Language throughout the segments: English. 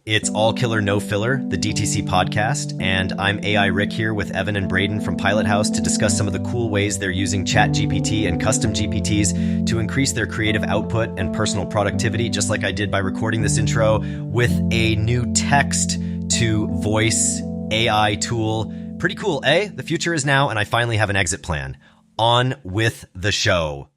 It's All Killer No Filler, the DTC Podcast, and I'm AI Rick here with Evan and Braydon from Pilothouse to discuss some of the cool ways they're using ChatGPT and custom GPTs to increase their creative output and personal productivity, just like I did by recording this intro with a new text to voice AI tool. Pretty cool, eh? The future is now, and I finally have an exit plan. On with the show.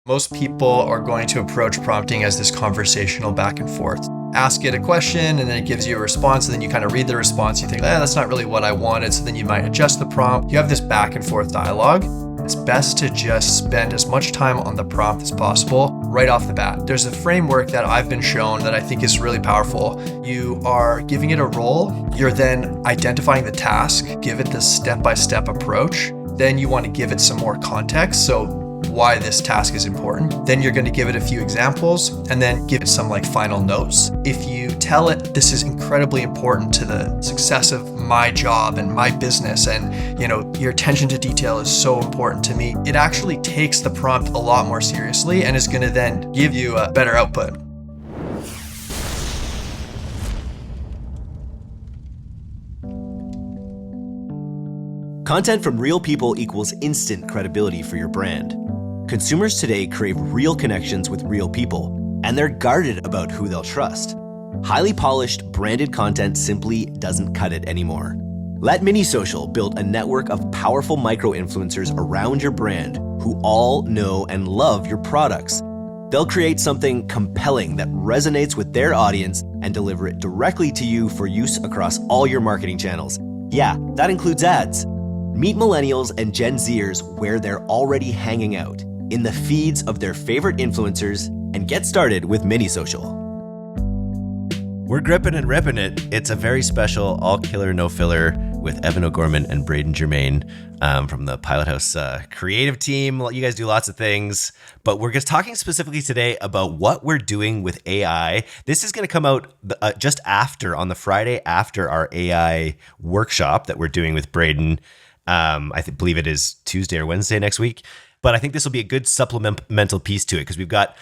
Most people are going to approach prompting as this conversational back and forth. Ask it a question and then it gives you a response, and then you kind of read the response. You think, that's not really what I wanted. So then you might adjust the prompt. You have this back and forth dialogue. It's best to just spend as much time on the prompt as possible right off the bat. There's a framework that I've been shown that I think is really powerful. You are giving it a role. You're then identifying the task, give it the step-by-step approach. Then you want to give it some more context. So why this task is important. Then you're going to give it a few examples and then give it some final notes. If you tell it this is incredibly important to the success of my job and my business, and your attention to detail is so important to me, it actually takes the prompt a lot more seriously and is going to then give you a better output. Content from real people equals instant credibility for your brand. Consumers today crave real connections with real people, and they're guarded about who they'll trust. Highly polished, branded content simply doesn't cut it anymore. Let MiniSocial build a network of powerful micro-influencers around your brand who all know and love your products. They'll create something compelling that resonates with their audience and deliver it directly to you for use across all your marketing channels. Yeah, that includes ads. Meet millennials and Gen Zers where they're already hanging out, in the feeds of their favorite influencers, and get started with MiniSocial. We're gripping and ripping it. It's a very special All Killer No Filler with Evan O'Gorman and Braydon Germain from the Pilothouse creative team. You guys do lots of things, but we're just talking specifically today about what we're doing with AI. This is going to come out just on the Friday after our AI workshop that we're doing with Braydon. I believe it is Tuesday or Wednesday next week. But I think this will be a good supplemental piece to it because we've got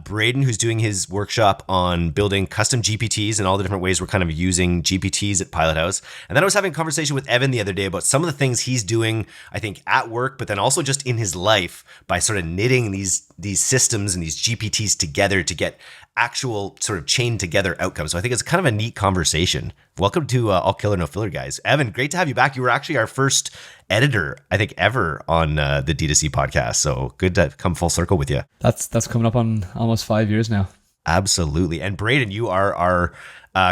Braydon, who's doing his workshop on building custom GPTs and all the different ways we're kind of using GPTs at Pilothouse. And then I was having a conversation with Evan the other day about some of the things he's doing, I think, at work, but then also just in his life by sort of knitting these systems and these GPTs together to get actual sort of chained together outcomes. So I think it's kind of a neat conversation. Welcome to All Killer No Filler, guys. Evan, great to have you back. You were actually our first editor, I think, ever on the DTC podcast. So good to come full circle with you. That's coming up on almost 5 years now. Absolutely. And Braydon, you are our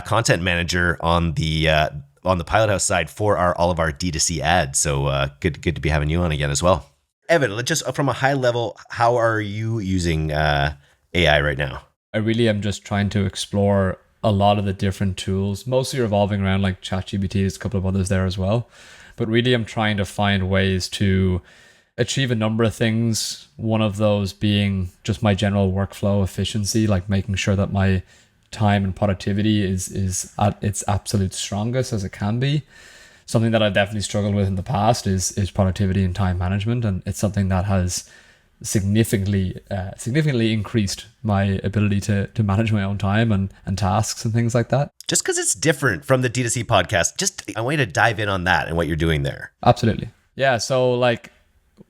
content manager on the Pilothouse side for all of our D2C ads. So good to be having you on again as well. Evan, just from a high level, how are you using AI right now? I really am just trying to explore a lot of the different tools, mostly revolving around ChatGPT. There's a couple of others there as well. But really I'm trying to find ways to achieve a number of things. One of those being just my general workflow efficiency, making sure that my time and productivity is at its absolute strongest as it can be. Something that I've definitely struggled with in the past is productivity and time management. And it's something that has significantly increased my ability to manage my own time and tasks and things like that. Just because it's different from the D2C podcast, I want you to dive in on that and what you're doing there. Absolutely. Yeah. So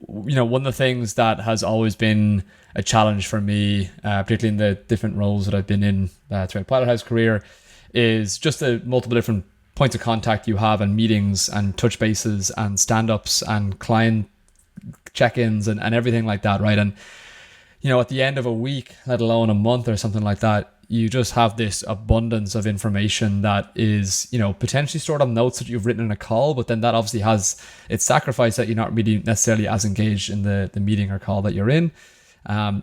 one of the things that has always been a challenge for me, particularly in the different roles that I've been in throughout Pilothouse career, is just the multiple different points of contact you have and meetings and touch bases and stand-ups and client check-ins and everything like that, right? And at the end of a week, let alone a month or something like that, you just have this abundance of information that is potentially stored on notes that you've written in a call, but then that obviously has its sacrifice that you're not really necessarily as engaged in the meeting or call that you're in.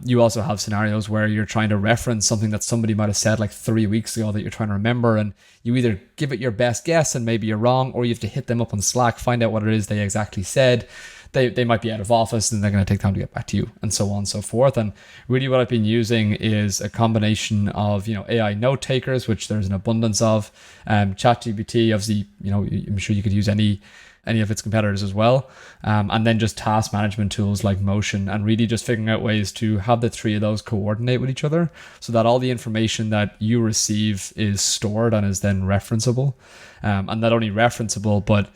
You also have scenarios where you're trying to reference something that somebody might have said 3 weeks ago that you're trying to remember, and you either give it your best guess and maybe you're wrong, or you have to hit them up on Slack, find out what it is they exactly said. They might be out of office and they're going to take time to get back to you, and so on and so forth. And really what I've been using is a combination of, AI note takers, which there's an abundance of, ChatGPT, obviously, I'm sure you could use any any of its competitors as well. And then just task management tools like Motion, and really just figuring out ways to have the three of those coordinate with each other so that all the information that you receive is stored and is then referenceable. And not only referenceable, but,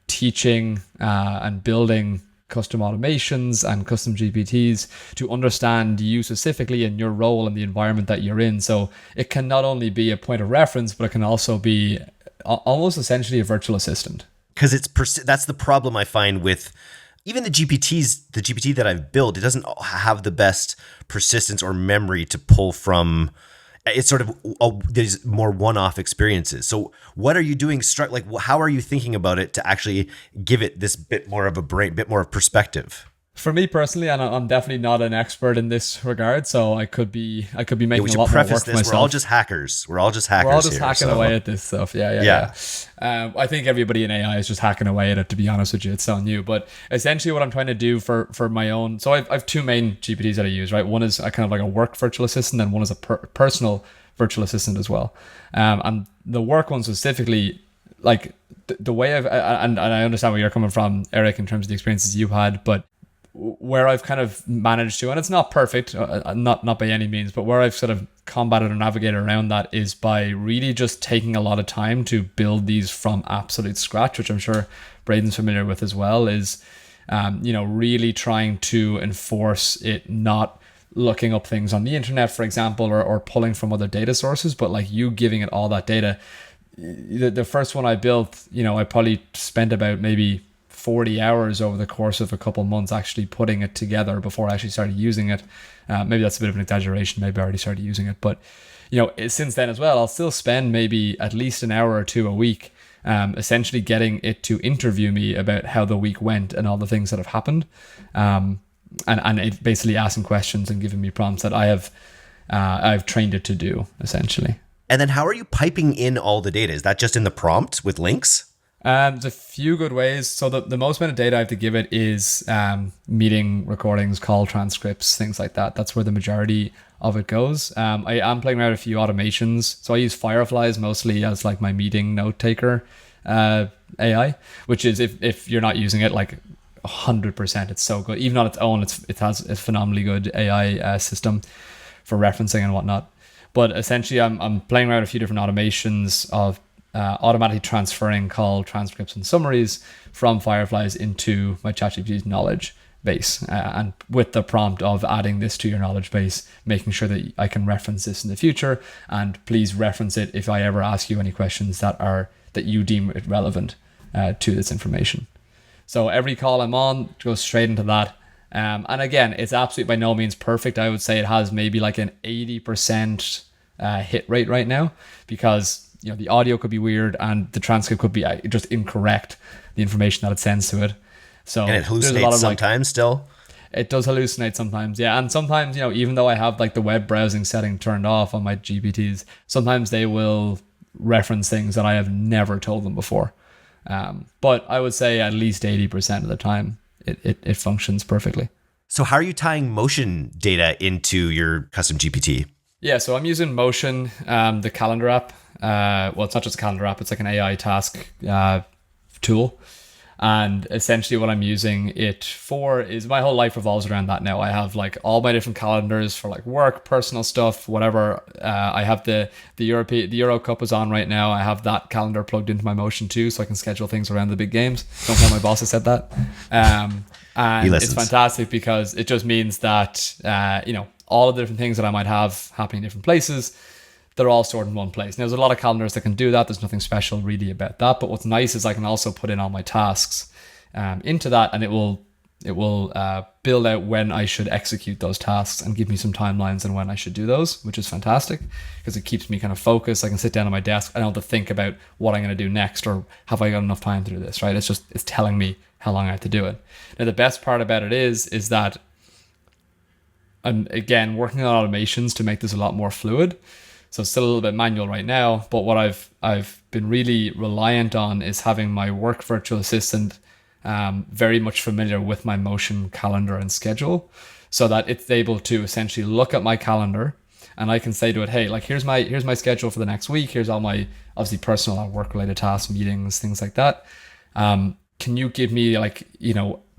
teaching and building custom automations and custom GPTs to understand you specifically in your role and the environment that you're in. So it can not only be a point of reference, but it can also be almost essentially a virtual assistant. Because that's the problem I find with even the GPTs, the GPT that I've built, it doesn't have the best persistence or memory to pull from. It's sort of there's more one-off experiences. So what are you doing? How are you thinking about it to actually give it this bit more of a brain, bit more of perspective? For me personally, and I'm definitely not an expert in this regard, so I could be making a lot more work for myself. We're all just hackers. We're all just hacking away at this stuff. Yeah. I think everybody in AI is just hacking away at it, to be honest with you. It's so new. But essentially what I'm trying to do for my own, so I've two main GPTs that I use, right? One is a kind of like a work virtual assistant, and one is a personal virtual assistant as well. And the work one specifically, like the way and I understand where you're coming from, Eric, in terms of the experiences you've had, but where I've kind of managed to, and it's not perfect, not by any means, but where I've sort of combated or navigated around that is by really just taking a lot of time to build these from absolute scratch, which I'm sure Braydon's familiar with as well, is, really trying to enforce it not looking up things on the internet, for example, or pulling from other data sources, but like you giving it all that data. The first one I built, I probably spent about maybe 40 hours over the course of a couple months actually putting it together before I actually started using it. Maybe that's a bit of an exaggeration. Maybe I already started using it. But, since then as well, I'll still spend maybe at least an hour or two a week essentially getting it to interview me about how the week went and all the things that have happened. And it basically asking questions and giving me prompts that I've trained it to do, essentially. And then how are you piping in all the data? Is that just in the prompt with links? There's a few good ways. So the most amount of data I have to give it is meeting recordings, call transcripts, things like that. That's where the majority of it goes. I am playing around with a few automations. So I use Fireflies mostly as like my meeting note taker AI, which is if you're not using it, like 100%, it's so good. Even on its own, it has a phenomenally good AI system for referencing and whatnot. But essentially, I'm playing around with a few different automations of automatically transferring call transcripts and summaries from Fireflies into my ChatGPT's knowledge base, and with the prompt of adding this to your knowledge base, making sure that I can reference this in the future, and please reference it if I ever ask you any questions that you deem it relevant to this information. So every call I'm on goes straight into that. And again, it's absolutely by no means perfect. I would say it has maybe like an 80% hit rate right now, because the audio could be weird and the transcript could be just incorrect, the information that it sends to it. So and it hallucinates sometimes still? It does hallucinate sometimes, yeah. And sometimes, even though I have like the web browsing setting turned off on my GPTs, sometimes they will reference things that I have never told them before. But I would say at least 80% of the time, it functions perfectly. So how are you tying motion data into your custom GPT? Yeah, so I'm using Motion, the calendar app. Well, it's not just a calendar app, it's like an AI task tool. And essentially what I'm using it for is my whole life revolves around that now. I have like all my different calendars for like work, personal stuff, whatever. I have the Euro Cup is on right now. I have that calendar plugged into my Motion too, so I can schedule things around the big games. Don't tell my boss I said that. And it's fantastic because it just means that, all of the different things that I might have happening in different places, they're all stored in one place. Now, there's a lot of calendars that can do that. There's nothing special really about that. But what's nice is I can also put in all my tasks into that, and it will build out when I should execute those tasks and give me some timelines on when I should do those, which is fantastic because it keeps me kind of focused. I can sit down at my desk. I don't have to think about what I'm going to do next or have I got enough time to do this, right? It's telling me how long I have to do it. Now, the best part about it is that I'm, again, working on automations to make this a lot more fluid. So it's still a little bit manual right now, but what I've been really reliant on is having my work virtual assistant very much familiar with my Motion calendar and schedule, so that it's able to essentially look at my calendar and I can say to it, hey, like here's my schedule for the next week. Here's all my obviously personal and work related tasks, meetings, things like that. Can you give me, like,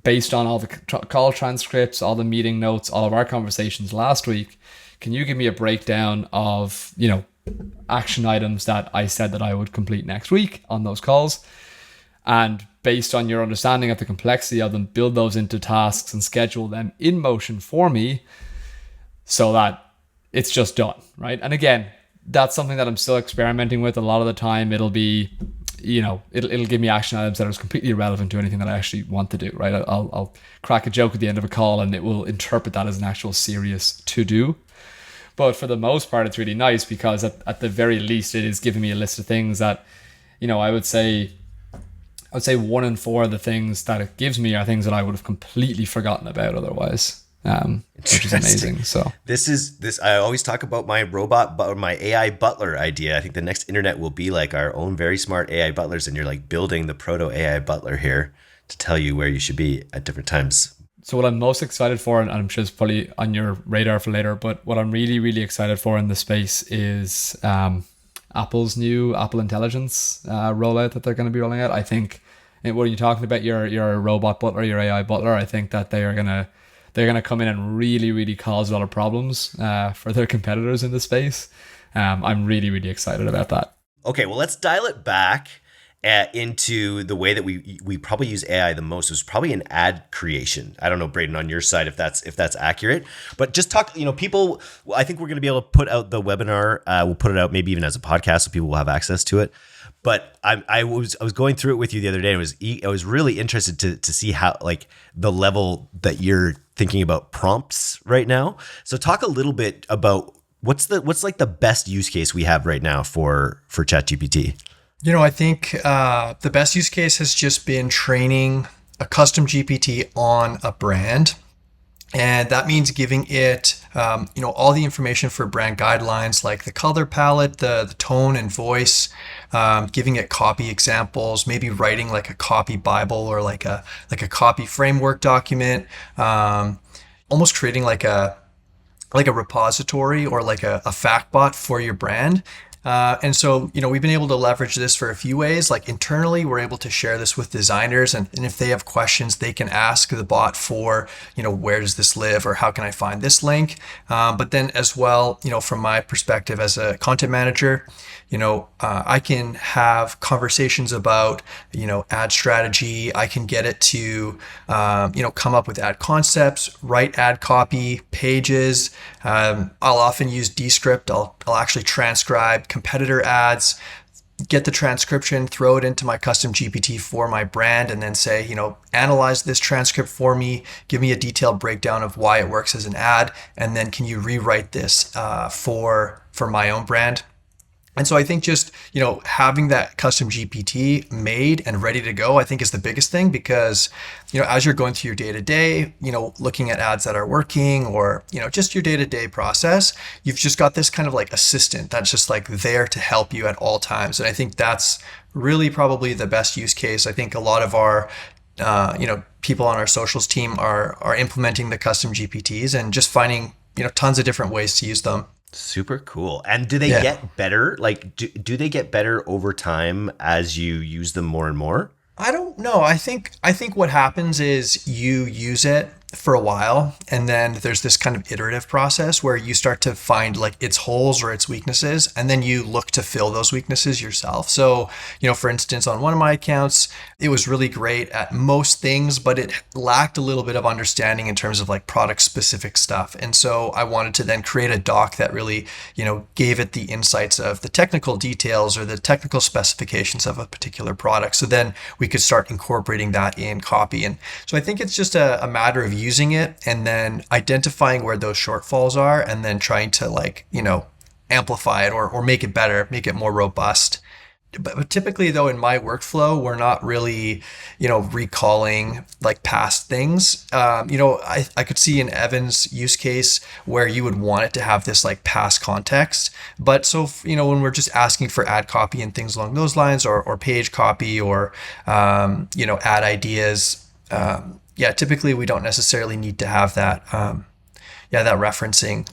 based on all the call transcripts, all the meeting notes, all of our conversations last week, can you give me a breakdown of, action items that I said that I would complete next week on those calls? And based on your understanding of the complexity of them, build those into tasks and schedule them in motion for me so that it's just done, right? And again, that's something that I'm still experimenting with. A lot of the time it'll be, it'll give me action items that are completely irrelevant to anything that I actually want to do, right? I'll crack a joke at the end of a call and it will interpret that as an actual serious to-do. But for the most part, it's really nice because at the very least, it is giving me a list of things that, I would say 1 in 4 of the things that it gives me are things that I would have completely forgotten about otherwise, which is amazing. So this I always talk about my my AI butler idea. I think the next internet will be like our own very smart AI butlers, and you're like building the proto AI butler here to tell you where you should be at different times. So what I'm most excited for, and I'm sure it's probably on your radar for later, but what I'm really, really excited for in the space is Apple's new Apple Intelligence rollout that they're going to be rolling out. I think when you're talking about your robot butler, your AI butler, I think that they're gonna come in and really, really cause a lot of problems for their competitors in the space. I'm really, really excited about that. Okay, well, let's dial it back into the way that we probably use AI the most. Is probably in ad creation. I don't know, Braydon, on your side if that's accurate, but just talk. People. I think we're going to be able to put out the webinar. We'll put it out maybe even as a podcast so people will have access to it. But I was going through it with you the other day. I was really interested to see how, like, the level that you're thinking about prompts right now. So talk a little bit about what's like the best use case we have right now for ChatGPT. I think the best use case has just been training a custom GPT on a brand. And that means giving it, all the information for brand guidelines, like the color palette, the tone and voice, giving it copy examples, maybe writing like a copy Bible or like a copy framework document, almost creating like a repository or like a fact bot for your brand. And so, we've been able to leverage this for a few ways. Like internally, we're able to share this with designers. And if they have questions, they can ask the bot for, where does this live or how can I find this link? But then as well, from my perspective as a content manager, I can have conversations about, ad strategy. I can get it to, come up with ad concepts, write ad copy, pages. I'll often use Descript. I'll actually transcribe competitor ads, get the transcription, throw it into my custom GPT for my brand, and then say, analyze this transcript for me, give me a detailed breakdown of why it works as an ad, and then can you rewrite this for my own brand? And so I think just, having that custom GPT made and ready to go, I think is the biggest thing because, as you're going through your day-to-day, looking at ads that are working or, just your day-to-day process, you've just got this kind of like assistant that's just like there to help you at all times. And I think that's really probably the best use case. I think a lot of our people on our socials team are implementing the custom GPTs and just finding, tons of different ways to use them. Super cool. And do they get better? Like, do they get better over time as you use them more and more? I don't know. I think what happens is you use it for a while and then there's this kind of iterative process where you start to find like its holes or its weaknesses and then you look to fill those weaknesses yourself. So, for instance, on one of my accounts, it was really great at most things, but it lacked a little bit of understanding in terms of like product specific stuff. And so I wanted to then create a doc that really, gave it the insights of the technical details or the technical specifications of a particular product. So then we could start incorporating that in copy. And so I think it's just a matter of using it and then identifying where those shortfalls are and then trying to amplify it or make it better, make it more robust. But typically though, in my workflow, we're not really, recalling like past things. I could see in Evan's use case where you would want it to have this like past context. But so, when we're just asking for ad copy and things along those lines or page copy or, ad ideas, typically we don't necessarily need to have that, that referencing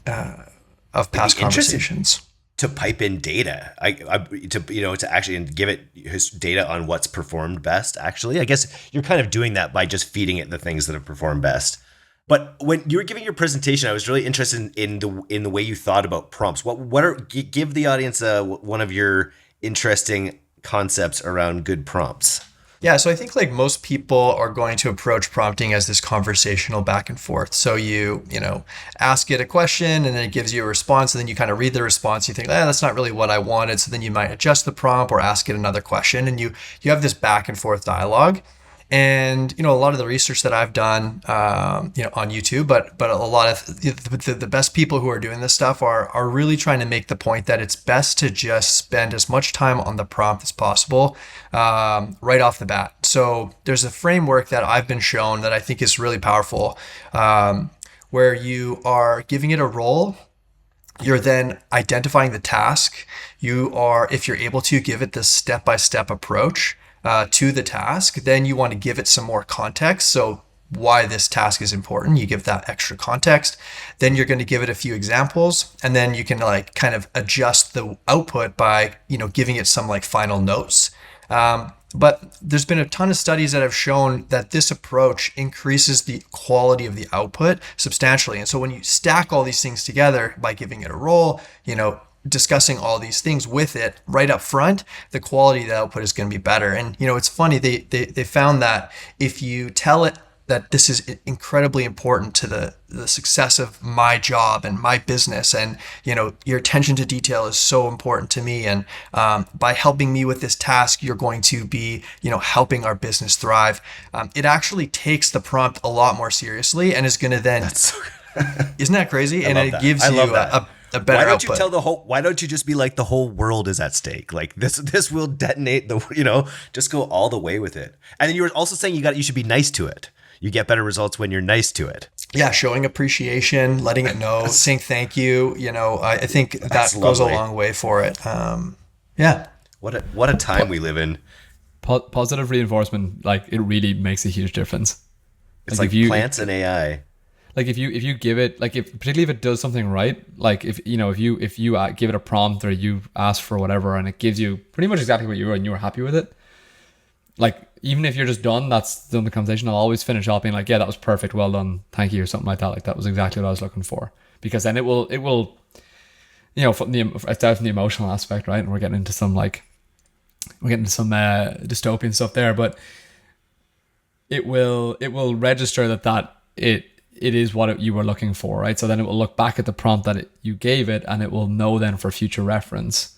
of past conversations. to pipe in data, to actually give it his data on what's performed best. Actually, I guess you're kind of doing that by just feeding it the things that have performed best. But when you were giving your presentation, I was really interested in the way you thought about prompts. Give the audience one of your interesting concepts around good prompts. Yeah, so I think like most people are going to approach prompting as this conversational back and forth. So you ask it a question and then it gives you a response, and then you kind of read the response. You think, that's not really what I wanted. So then you might adjust the prompt or ask it another question, and you have this back and forth dialogue. And a lot of the research that I've done, on YouTube, but a lot of the best people who are doing this stuff are really trying to make the point that it's best to just spend as much time on the prompt as possible right off the bat. So there's a framework that I've been shown that I think is really powerful, where you are giving it a role. You're then identifying the task. If you're able to, give it this step-by-step approach to the task. Then you want to give it some more context. So why this task is important, you give that extra context. Then you're going to give it a few examples, and then you can kind of adjust the output by giving it some final notes. But there's been a ton of studies that have shown that this approach increases the quality of the output substantially. And so when you stack all these things together by giving it a role, discussing all these things with it right up front, the quality of the output is going to be better. And it's funny, they found that if you tell it that this is incredibly important to the success of my job and my business, and your attention to detail is so important to me, and by helping me with this task, you're going to be helping our business thrive. It actually takes the prompt a lot more seriously and is going to then isn't that crazy? And it gives you a better Why don't output. you why don't you just be like, the whole world is at stake? Like this will detonate just go all the way with it. And then you were also saying you should be nice to it. You get better results when you're nice to it. Yeah, showing appreciation, letting it know, saying thank you. I think that goes a long way for it. Yeah. What a time we live in. Positive reinforcement, it really makes a huge difference. It's like plants and AI. Like if you give it, particularly if it does something right, if you give it a prompt or you ask for whatever and it gives you pretty much exactly what you were and you were happy with it, even if you're just done, that's done the conversation, I'll always finish off being like, yeah, that was perfect, well done, thank you, or something like that. Like that was exactly what I was looking for. Because then it will it's out from the emotional aspect, right? And we're getting into some dystopian stuff there, but it will register that it is what you were looking for, right? So then it will look back at the prompt that you gave it, and it will know then for future reference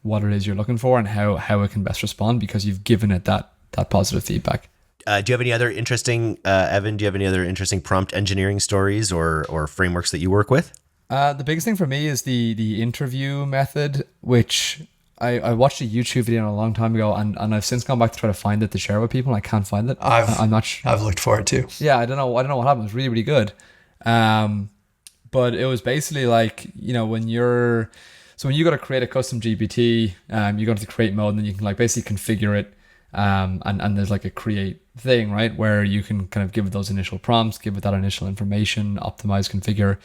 what it is you're looking for and how it can best respond, because you've given it that positive feedback. Do you have any other interesting, Evan, do you have any other interesting prompt engineering stories or frameworks that you work with? The biggest thing for me is the interview method, which I watched a YouTube video a long time ago, and I've since gone back to try to find it to share with people, and I can't find it. I'm not sure. I've looked for it too. Yeah, I don't know what happened. It was really, really good. But it was basically when you got to create a custom GPT, you go to the create mode, and then you can basically configure it. And there's a create thing, right, where you can kind of give it those initial prompts, give it that initial information, optimize, configure.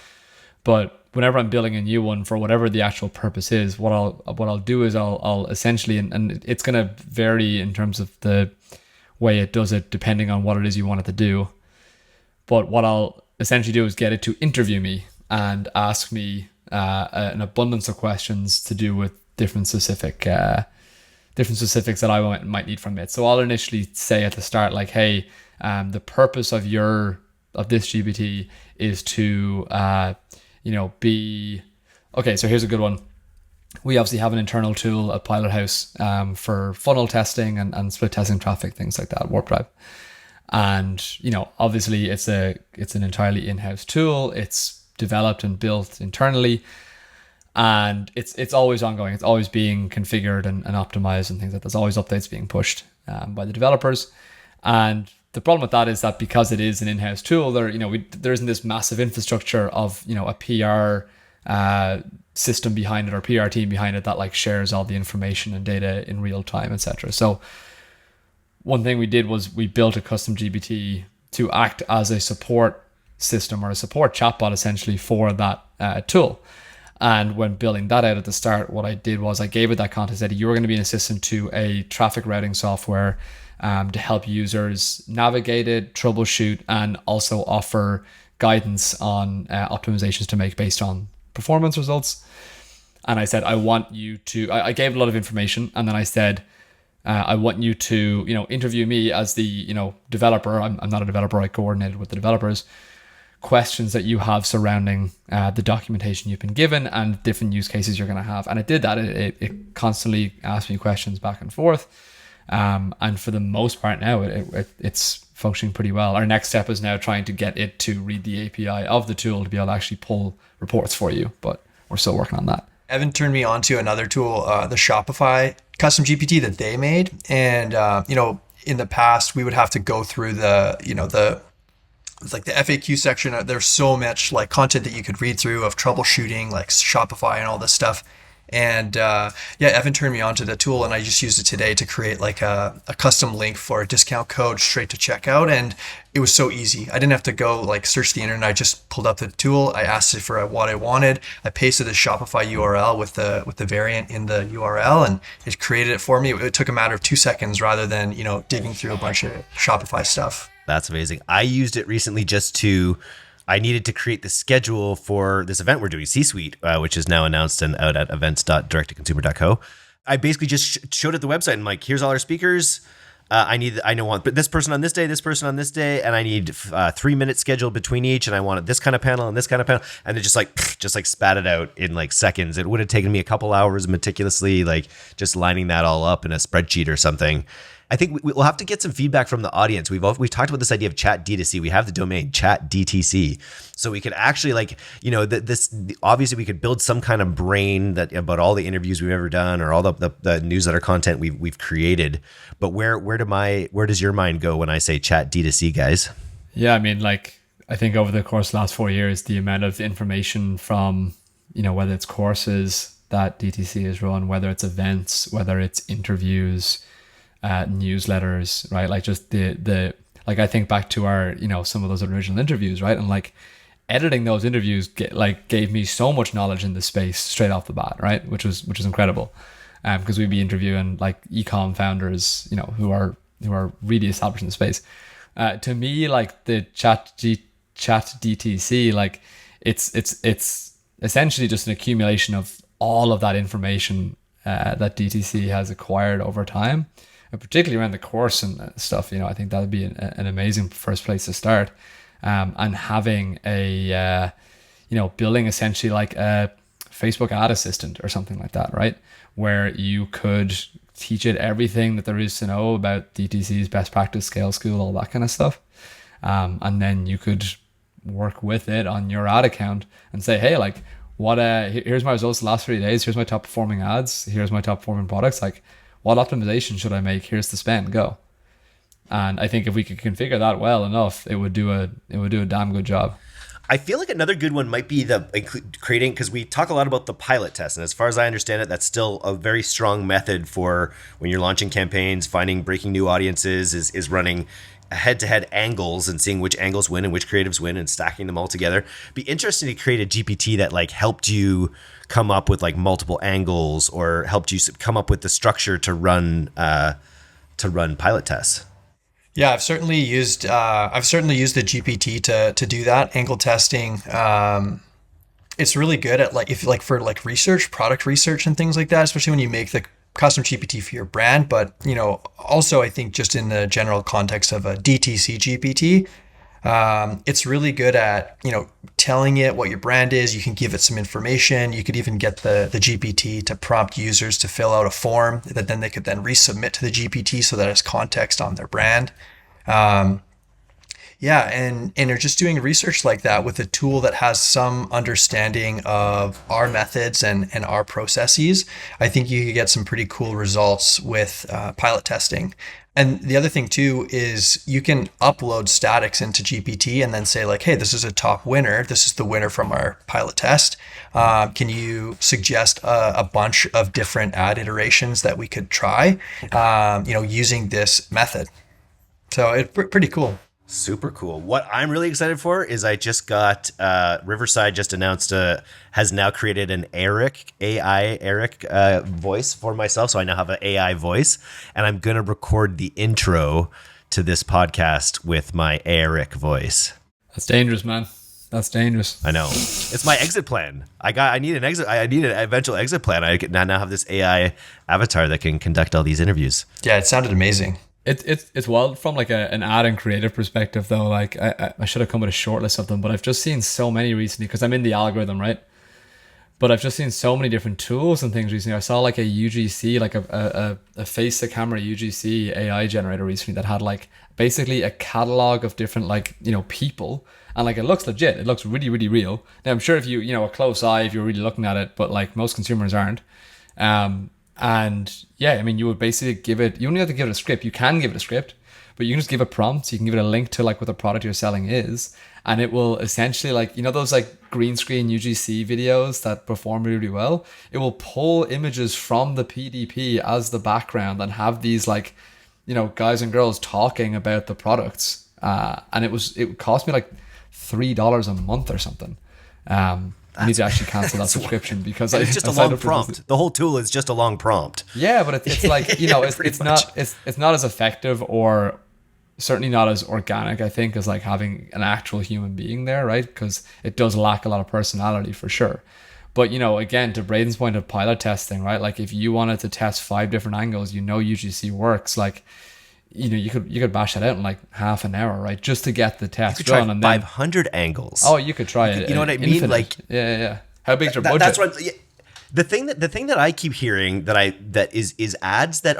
But whenever I'm building a new one for whatever the actual purpose is, what I'll do is I'll essentially, and it's going to vary in terms of the way it does it depending on what it is you want it to do. But what I'll essentially do is get it to interview me and ask me an abundance of questions to do with different specifics that I might need from it. So I'll initially say at the start, hey, the purpose of this GPT is to be okay. So here's a good one. We obviously have an internal tool at Pilothouse for funnel testing and split testing traffic, things like that, Warp Drive. And obviously it's an entirely in-house tool. It's developed and built internally, and it's always ongoing. It's always being configured and optimized and things like that. There's always updates being pushed by the developers. And the problem with that is that because it is an in-house tool, there isn't this massive infrastructure of a PR system behind it or PR team behind it that shares all the information and data in real time, etc. So one thing we did was we built a custom GPT to act as a support system or a support chatbot essentially for that tool. And when building that out at the start, what I did was I gave it that context that you were going to be an assistant to a traffic routing software to help users navigate it, troubleshoot, and also offer guidance on optimizations to make based on performance results. And I said, I want you to, I gave a lot of information, and then I said, I want you to, interview me as the, developer. I'm not a developer. I coordinated with the developers. Questions that you have surrounding the documentation you've been given and different use cases you're going to have. And it did that. It constantly asked me questions back and forth. And for the most part now, it's functioning pretty well. Our next step is now trying to get it to read the API of the tool to be able to actually pull reports for you. But we're still working on that. Evan turned me on to another tool, the Shopify custom GPT that they made. And, in the past, we would have to go through it's like the FAQ section. There's so much like content that you could read through of troubleshooting, like Shopify and all this stuff. And Evan turned me on to the tool, and I just used it today to create like a custom link for a discount code straight to checkout. And it was so easy. I didn't have to go like search the internet. I just pulled up the tool. I asked it for what I wanted. I pasted a Shopify URL with the variant in the URL, and it created it for me. It took a matter of 2 seconds rather than, digging through a bunch of Shopify stuff. That's amazing. I used it recently I needed to create the schedule for this event we're doing, C-Suite, which is now announced and out at events.directtoconsumer.co. I basically just showed it the website and like, here's all our speakers. I want this person on this day, this person on this day, and I need 3-minute schedule between each, and I want this kind of panel and this kind of panel, and it just spat it out in like seconds. It would have taken me a couple hours meticulously, like just lining that all up in a spreadsheet or something. I think we'll have to get some feedback from the audience. We've talked about this idea of chat DTC. We have the domain chat DTC, so we could actually obviously we could build some kind of brain that about all the interviews we've ever done or all the newsletter content we've created. But where does your mind go when I say chat DTC, guys? Yeah, I mean, like I think over the course of the last 4 years, the amount of information from whether it's courses that DTC has run, whether it's events, whether it's interviews, newsletters, right? Like just the I think back to our some of those original interviews, right? And like editing those interviews gave me so much knowledge in the space straight off the bat, right? Which was incredible, because we'd be interviewing like e-com founders, who are really established in the space. To me, like the chat DTC, like it's essentially just an accumulation of all of that information that DTC has acquired over time. And particularly around the course and stuff, I think that would be an amazing first place to start. And having building essentially like a Facebook ad assistant or something like that, right? Where you could teach it everything that there is to know about DTC's best practice, scale school, all that kind of stuff. And then you could work with it on your ad account and say, hey, like here's my results the last 3 days. Here's my top performing ads. Here's my top performing products. Like, what optimization should I make? Here's the spend, go. And I think if we could configure that well enough, it would do a damn good job. I feel like another good one might be creating, because we talk a lot about the pilot test. And as far as I understand it, that's still a very strong method for when you're launching campaigns, breaking new audiences, is running head-to-head angles and seeing which angles win and which creatives win and stacking them all together. Be interesting to create a GPT that like helped you come up with like multiple angles or helped you come up with the structure to run pilot tests. Yeah, I've certainly used the GPT to do that angle testing. It's really good at for research, product research and things like that, especially when you make the custom GPT for your brand. But also I think just in the general context of a DTC GPT, it's really good at telling it what your brand is. You can give it some information. You could even get the GPT to prompt users to fill out a form that then they could then resubmit to the GPT so that it's context on their brand. And they're just doing research like that with a tool that has some understanding of our methods and our processes. I think you could get some pretty cool results with pilot testing. And the other thing too is you can upload statics into GPT and then say like, hey, this is a top winner. This is the winner from our pilot test. Can you suggest a bunch of different ad iterations that we could try, using this method? So it's pretty cool. Super cool. What I'm really excited for is I just got Riverside just announced has now created an Eric voice for myself. So I now have an AI voice, and I'm gonna record the intro to this podcast with my Eric voice. That's dangerous, man. That's dangerous. I know. It's my exit plan. I need an eventual exit plan. I now have this AI avatar that can conduct all these interviews. Yeah, it sounded amazing. It's wild from like an ad and creative perspective though. Like I should have come with a short list of them, but I've just seen so many recently because I'm in the algorithm, right? But I've just seen so many different tools and things recently. I saw like a UGC, like a face to camera UGC AI generator recently that had like basically a catalog of different like, you know, people. And like, it looks legit. It looks really, really real. Now, I'm sure if you know, a close eye, if you're really looking at it, but like most consumers aren't. And yeah, I mean, you would basically give it, you only have to give it a script. You can give it a script, but you can just give it prompts. You can give it a link to like what the product you're selling is. And it will essentially like, you know, those like green screen UGC videos that perform really, really well. It will pull images from the PDP as the background and have these like, you know, guys and girls talking about the products. And it cost me like $3 a month or something. I need to actually cancel that subscription because it's just a long prompt. The whole tool is just a long prompt. Yeah, but it's like, you know, it's not as effective or certainly not as organic, I think, as like having an actual human being there, right? Because it does lack a lot of personality for sure. But, you know, again, to Braydon's point of pilot testing, right? Like if you wanted to test 5 different angles, you know, UGC works. Like, you know, you could bash that out in like half an hour, right? Just to get the test done. And then 500 angles. Oh, you could try it. You know what I mean? Infinite. Like, yeah. How big's your budget? That's what. The thing that I keep hearing that is ads that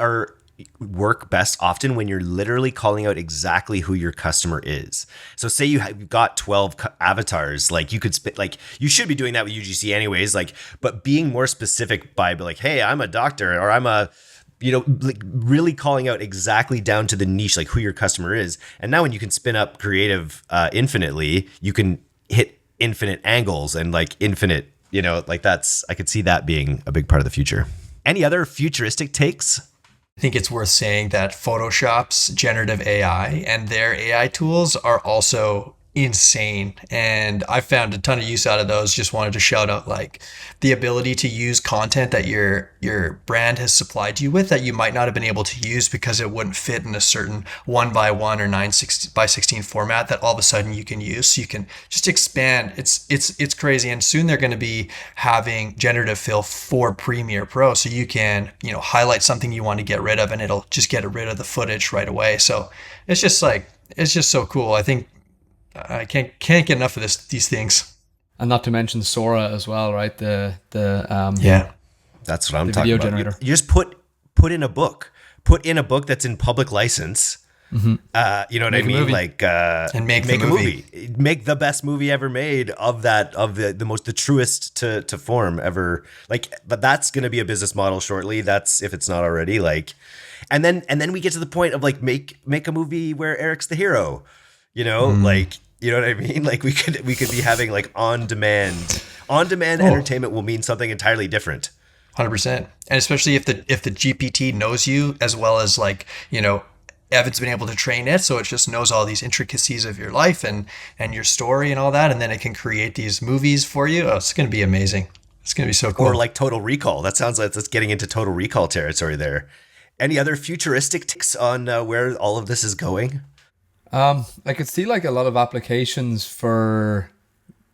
work best often when you're literally calling out exactly who your customer is. So say you've got 12 avatars, like you could like you should be doing that with UGC anyways, like, but being more specific by like, hey, I'm a doctor, or I'm a, you know, like really calling out exactly down to the niche, like who your customer is. And now when you can spin up creative infinitely, you can hit infinite angles and like infinite, you know, like I could see that being a big part of the future. Any other futuristic takes? I think it's worth saying that Photoshop's generative AI and their AI tools are also insane. And I found a ton of use out of those. Just wanted to shout out like the ability to use content that your brand has supplied you with that you might not have been able to use because it wouldn't fit in a certain 1x1 or 9x16 format that all of a sudden you can use. So you can just expand. It's crazy. And soon they're going to be having generative fill for Premiere Pro. So you can, you know, highlight something you want to get rid of and it'll just get rid of the footage right away. So it's just so cool. I think I can't get enough of these things. And not to mention Sora as well, right? Yeah, that's what I'm talking about. Generator. You just put in a book that's in public license. Mm-hmm. You know what I mean? Like, and make a movie. Make the best movie ever made of the truest to form ever. Like, but that's going to be a business model shortly. That's if it's not already. Like, and then we get to the point of like make a movie where Eric's the hero. You know, like, you know what I mean? Like we could be having like on demand entertainment will mean something entirely different. 100%. And especially if the GPT knows you as well as like, you know, Evan's been able to train it. So it just knows all these intricacies of your life and your story and all that. And then it can create these movies for you. Oh, it's going to be amazing. It's going to be so cool. Or like Total Recall. That sounds like that's getting into Total Recall territory there. Any other futuristic takes on where all of this is going? I could see like a lot of applications for,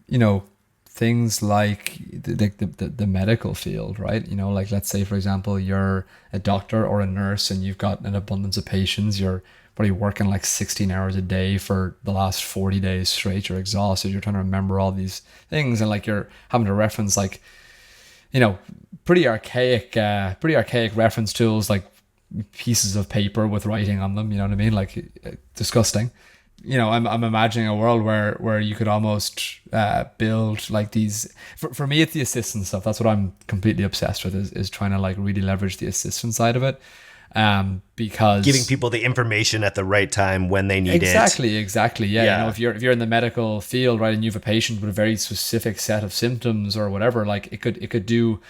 you know, things like the medical field, right? You know, like let's say, for example, you're a doctor or a nurse and you've got an abundance of patients. You're probably working like 16 hours a day for the last 40 days straight. You're exhausted. You're trying to remember all these things. And like you're having to reference like, you know, pretty archaic reference tools like pieces of paper with writing on them, you know what I mean? Like disgusting. You know, I'm imagining a world where you could almost build like these. For me, it's the assistant stuff. That's what I'm completely obsessed with is trying to like really leverage the assistant side of it. Because giving people the information at the right time when they need it. Exactly. Yeah. You know, if you're in the medical field, right, and you have a patient with a very specific set of symptoms or whatever, like it could do.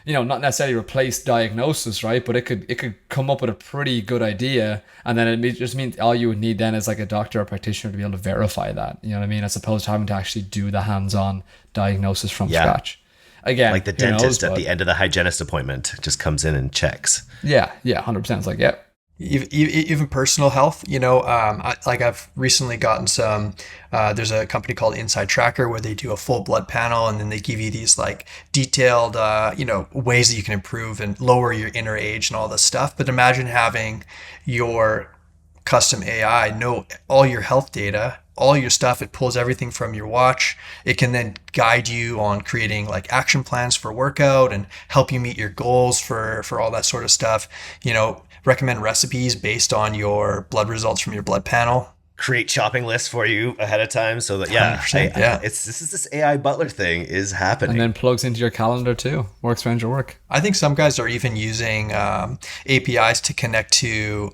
not necessarily replace diagnosis, right? But it could come up with a pretty good idea, and then it just means all you would need then is like a doctor or practitioner to be able to verify that. You know what I mean? As opposed to having to actually do the hands-on diagnosis from scratch. Again, like the dentist at the end of the hygienist appointment just comes in and checks. Yeah, 100%. It's like, yeah. Even personal health, I've recently gotten some, there's a company called Inside Tracker where they do a full blood panel, and then they give you these like detailed, ways that you can improve and lower your inner age and all this stuff. But imagine having your custom AI know all your health data, all your stuff. It pulls everything from your watch. It can then guide you on creating like action plans for workout and help you meet your goals for all that sort of stuff. Recommend recipes based on your blood results from your blood panel. Create shopping lists for you ahead of time so that this AI butler thing is happening. And then plugs into your calendar too. Works around your work. I think some guys are even using APIs to connect to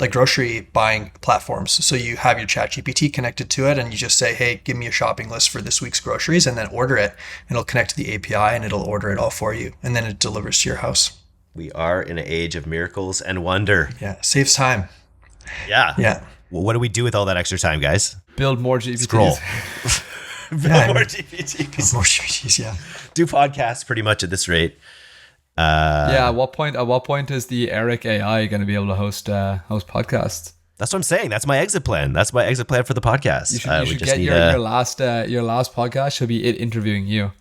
like grocery buying platforms. So you have your ChatGPT connected to it, and you just say, hey, give me a shopping list for this week's groceries, and then order it. And it'll connect to the API and it'll order it all for you. And then it delivers to your house. We are in an age of miracles and wonder. Yeah, saves time. Yeah. Yeah. Well, what do we do with all that extra time, guys? Build more GPTs. Scroll. Build more GPTs. Build more GPTs, yeah. Do podcasts pretty much at this rate. At what point is the Eric AI going to be able to host podcasts? That's what I'm saying. That's my exit plan. That's my exit plan for the podcast. You should get your last podcast should be it interviewing you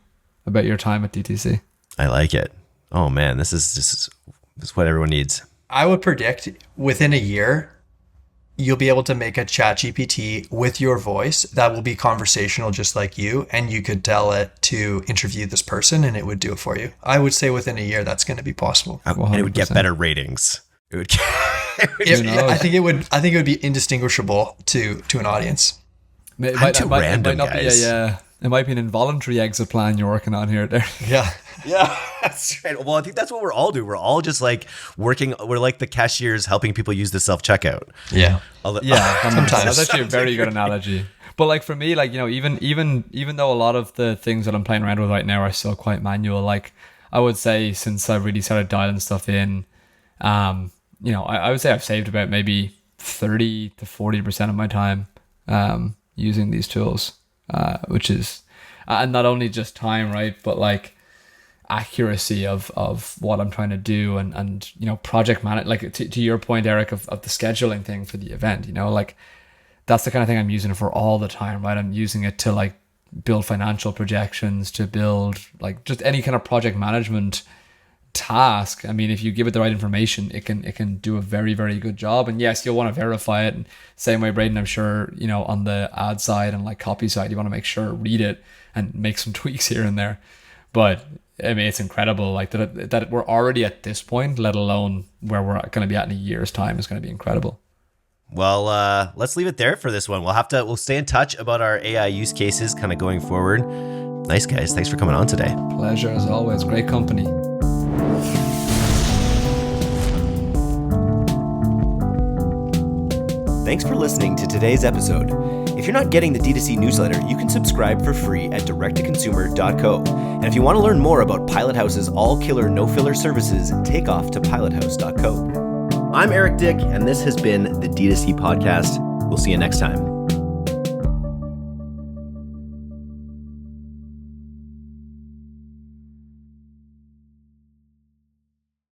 about your time at DTC. I like it. Oh man, this is what everyone needs. I would predict within a year, you'll be able to make a ChatGPT with your voice that will be conversational just like you, and you could tell it to interview this person and it would do it for you. I would say within a year that's going to be possible. And it would get better ratings. It would I think it would be indistinguishable to an audience. It might be an involuntary exit plan you're working on here. There. Yeah, that's right. Well, I think that's what we're all doing. We're all just like working. We're like the cashiers helping people use the self-checkout. Yeah. Sometimes. That's actually a very good analogy. But like for me, like, even though a lot of the things that I'm playing around with right now are still quite manual, like I would say since I've really started dialing stuff in, I would say I've saved about maybe 30 to 40% of my time using these tools, which is, and not only just time, right, but like accuracy of what I'm trying to do and project manage, like to your point, Eric, of the scheduling thing for the event, like that's the kind of thing I'm using it for all the time, right? I'm using it to like build financial projections, to build like just any kind of project management task. I mean, if you give it the right information, it can do a very, very good job. And yes, you'll want to verify it. And same way, Braydon, I'm sure, on the ad side and like copy side, you want to make sure, read it and make some tweaks here and there. But I mean, it's incredible, like that we're already at this point, let alone where we're going to be at in a year's time is going to be incredible. Well, let's leave it there for this one. We'll stay in touch about our AI use cases kind of going forward. Nice, guys. Thanks for coming on today. Pleasure as always. Great company. Thanks for listening to today's episode. If you're not getting the D2C newsletter, you can subscribe for free at directtoconsumer.co. And if you want to learn more about Pilothouse's all-killer, no-filler services, take off to pilothouse.co. I'm Eric Dick, and this has been the D2C Podcast. We'll see you next time.